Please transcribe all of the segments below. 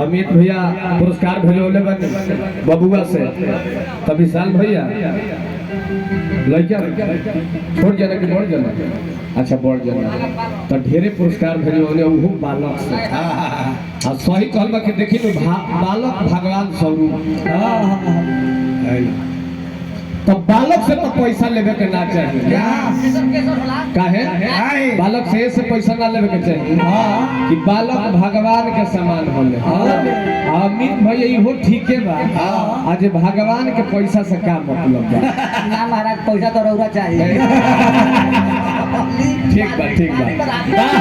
अमित भैया पुरस्कार भेजोले बबुआ से तब विशाल भैया लड़का छोड़ जाना कि बढ़ जाना अच्छा बढ़ जाना तो ढेरे पुरस्कार भेजोले वो बालक से आ सही कहल कि देखी तो बालक भगवान स्वरूप तो बालक से तो पैसा लेवे के ना चाहिए काहे बालक से पैसा ना लेवे के चाहिए कि बालक भगवान के समान होले अमित भैया इहो ठीक है बा आज भगवान के पैसा से क्या मतलब बा ना महाराज पैसा तो रौरा चाहिए ठीक बा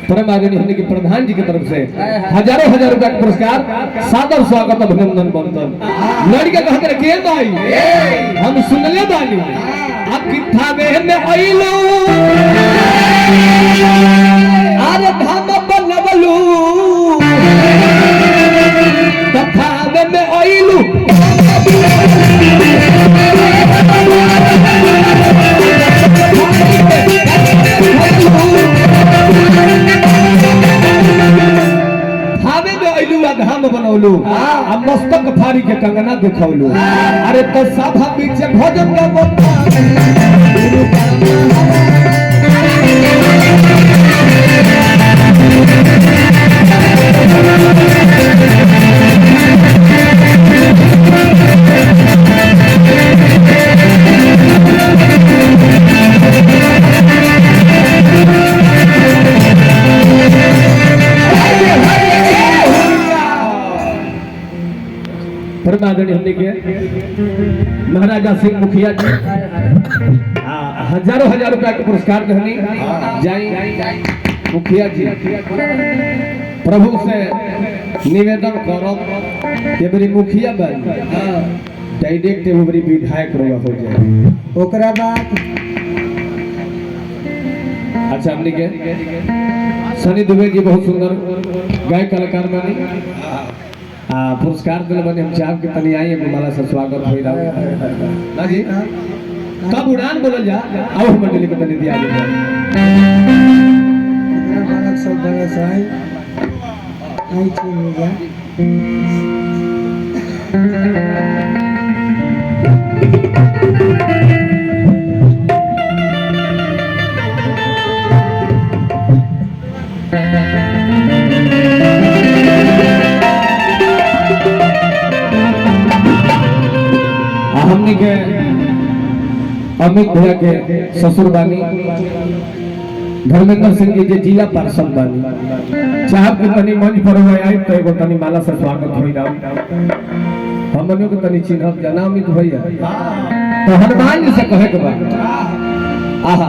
परम आदरणीय होने के प्रधान जी की तरफ से हजारों हजार रुपया का पुरस्कार सादर स्वागत अभिनंदन बंधन लड़के कहते के भाई हम सुनले बानी अब किथा में आइलो अरे धाम बनवलू तथा में आइलू धाम बनौलू मस्तक फारी के कंगना दिखौलू अरे तो सभा बीच भोजन होने के महाराजा सिंह मुखिया जी हजारों हजार रुपया के पुरस्कार देनी जाई मुखिया जी प्रभु से निवेदन करो कि मेरी मुखिया बन डायरेक्ट मेरी विधायक हो जाए ओकरा बाद अच्छा हमने के सनी दुबे जी बहुत सुंदर गायक कलाकार बनी पुरस्कार दिल बने हम चाह के तनी आई माला से स्वागत हो रहा ना जी कब उड़ान बोलल जा आओ मंडली के तनी दिया कितना बालक सब बड़ा साई आई छी हो गया हमने के अमित भैया के ससुर बानी धर्मेंद्र सिंह जी जिला पार्षद बानी चाहब के तनी मंच पर आई तो एगो तनी माला से स्वागत होई राम हमनियो के तनी चिन्हब जना अमित भैया तो हनुमान जी से कहे के बा आहा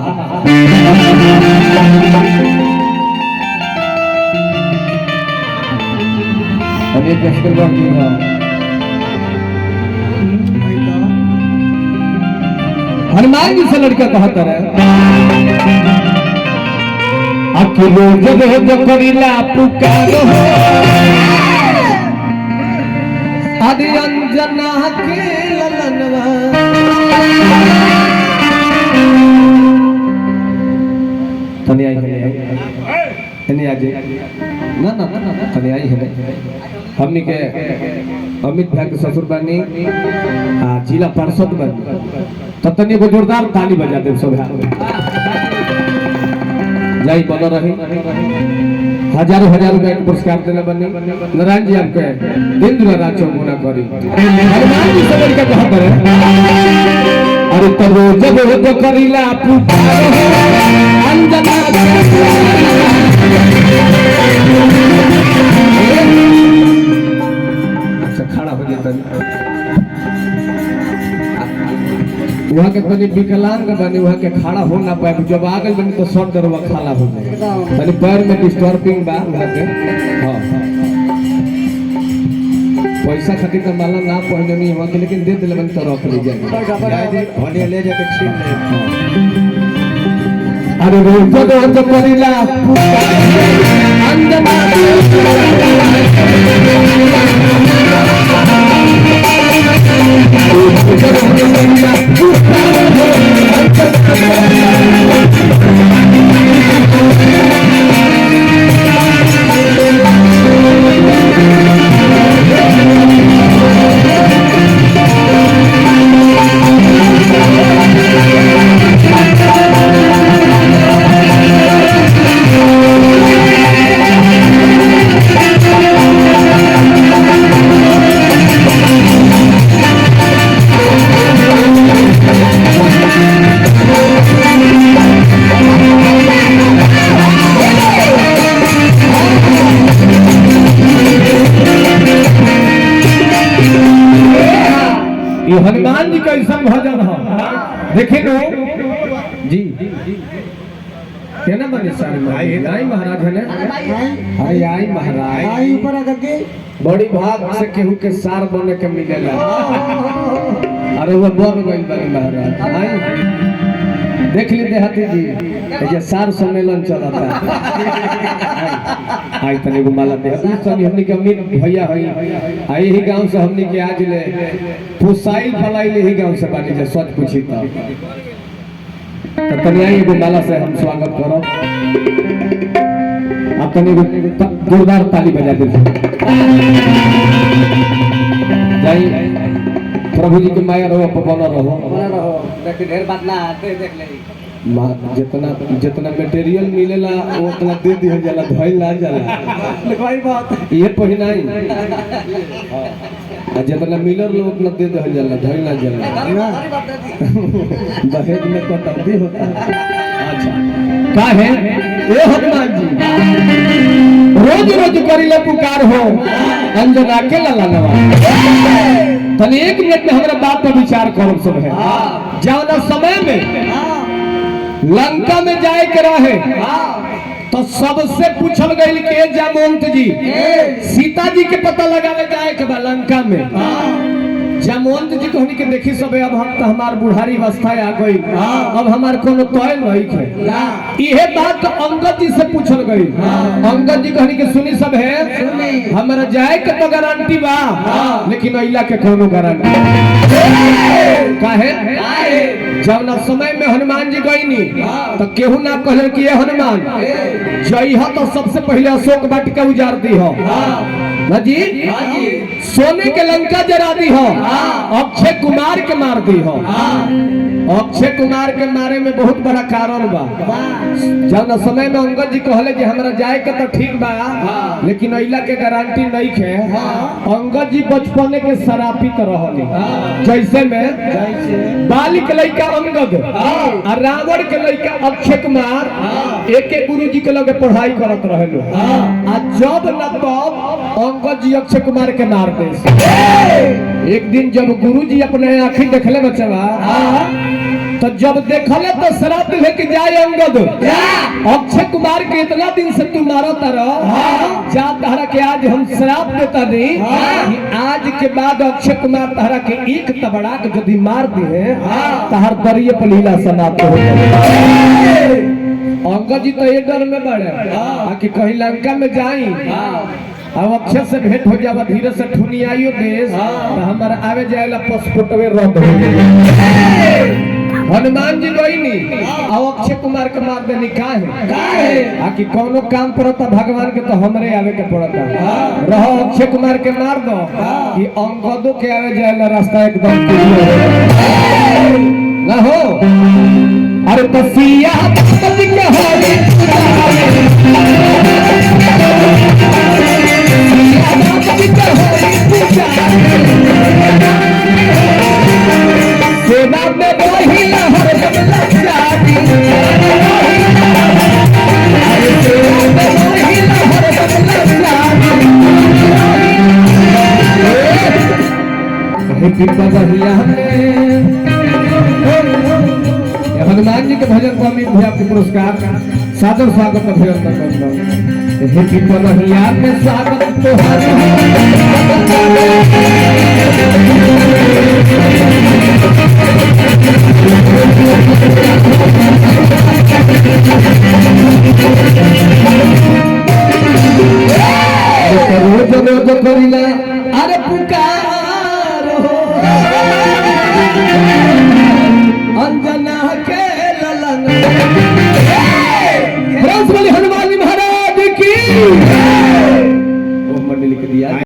अरे जसकर बाबू हनुमान जी से लड़का कहता है अकेलो जब करीला पुकारो आदि अंजना के ललनवा तनी आई है तनी आ जाए ना ना तनी आई है हमनी के अमित भाई के ससुर बानी जिला पार्षद बानी तो तनी एगो जोरदार ताली बजा दे सब जाई बन रही हजारों रुपए के पुरस्कार देने बने नारायण जी आपके दिन दुनिया चौगुना करी हनुमान जी से बढ़कर कहा करे अरे तब जब वो करीला पुकार अंजना अच्छा खड़ा हो जाता वहाँ के तनी विकलांग बनी वहाँ के खड़ा हो ना पाए जब आगल बनी तो सर दरवा खाला हो जाए तनी पैर में डिस्टर्बिंग बा वहाँ के हाँ पैसा खातिर तो माला ना पहने नहीं वहाँ के लेकिन दे दिले बनी तो रख ली जाए ले जाके छीन ले अरे रोज रोज करीला अंजना हनुमान जी का ऐसा भजन है देखे नो जी क्या बने सारे आई महाराज है ना अरे आई महाराज आई ऊपर आकर के बड़ी भाग से केहू के सार बने के मिलेगा अरे वो बन गई बड़ी महाराज आई देख ली देहाती जी ये सार सम्मेलन चला था आई तने को माला दे सब हमनी के अमीर भैया है आई ही गांव से हमनी के आज ले पुसाइल फलाई ले ही गांव से बानी जे सच पूछी तो तने आई एगो माला से हम स्वागत करो आप तने जोरदार ताली बजा दे जाई प्रभु जी के माया रहो बना रहो देख ढेर बात ना देख ले जितना जितना मटेरियल मिलेला वो उतना दे दिया जाला धइल ना जाला कोई बात ये पहिनाई हां जितना मिलर लो उतना दे दिया जाला धइल ना जाला दहेज में तो तब्दी होता है अच्छा का है ए हनुमान जी रोज रोज करिले पुकार हो अंजना के ललनवा तने एक मिनट में हमरा बात पर विचार करो सब है जाओ समय में लंका में जाए के रहे तो सबसे पूछल गई के जामवंत जी सीता जी के पता लगावे जाए के बा लंका में जामवंत जी कहनी के देखी सब अब हम तो हमार बुढ़ारी अवस्था आ गई अब हमार कोनो तय नहीं है इहे बात अंगद जी से पूछल गई अंगद जी कहनी के सुनी सब है हमारा जाए के तो गारंटी बा लेकिन अइला के कोनो गारंटी काहे जब ना समय में हनुमान जी गई नी तो केहू ना कहले कि ये हनुमान जइहा तो सबसे पहले अशोक वाटिका उजाड़ दी हो ना जी सोने के लंका जरा दी हो अक्षय कुमार के मार दी हो अक्षय कुमार के मारे में बहुत बड़ा कारण बा जब ना समय में अंगद जी कहले कि हमरा जाए के तो ठीक बा लेकिन अइला के गारंटी नहीं है अंगद जी बचपन के शराबी तो रहले जैसे में बाली के लड़का अंगद और रावण के लड़का अक्षय कुमार एक एक गुरु जी के लगे पढ़ाई करत रहलो आ जब न तब अंगद जी अक्षय कुमार के मार दे एक दिन जब गुरु जी अपने आंखें देखले बचवा तो जब देखले तो शराब लेके जाए अंगद अक्षय कुमार के इतना दिन से तू मारता रह जा तहरा के आज हम शराब देता नहीं कि आज के बाद अक्षय कुमार तहरा के एक तबड़ा के यदि मार दे तहर दरिये पर लीला समाप्त हो जाए अंगद जी तो ये डर में बड़े कि कहीं लंका में जाई अब अक्षर से भेंट हो जावा धीरे से ठुनियाइयो देश तो हमारा आवे जाएला पासपोर्टवे रद्द हो जाए हनुमान जी गई नी और अक्षय कुमार के मार देनी काहे आकि कोनो काम पड़ता भगवान के तो हमरे आवे के पड़ता रहो अक्षय कुमार के मार दो कि अंगदो के आवे जाए रास्ता एकदम क्लियर ना हो। अरे बसिया भगवती के होली सेना में वही लहर लग जाती अरे सेना में वही लहर लग जाती बहिया हनुमान जी के भजन को अमित भैया के पुरस्कार सादर स्वागत अभिनंदन करता हूँ। हे पिपलहिया में स्वागत तोहार रोज रोज करिला अरे पुकारो अंजना के ललन हनुमान जी महाराज की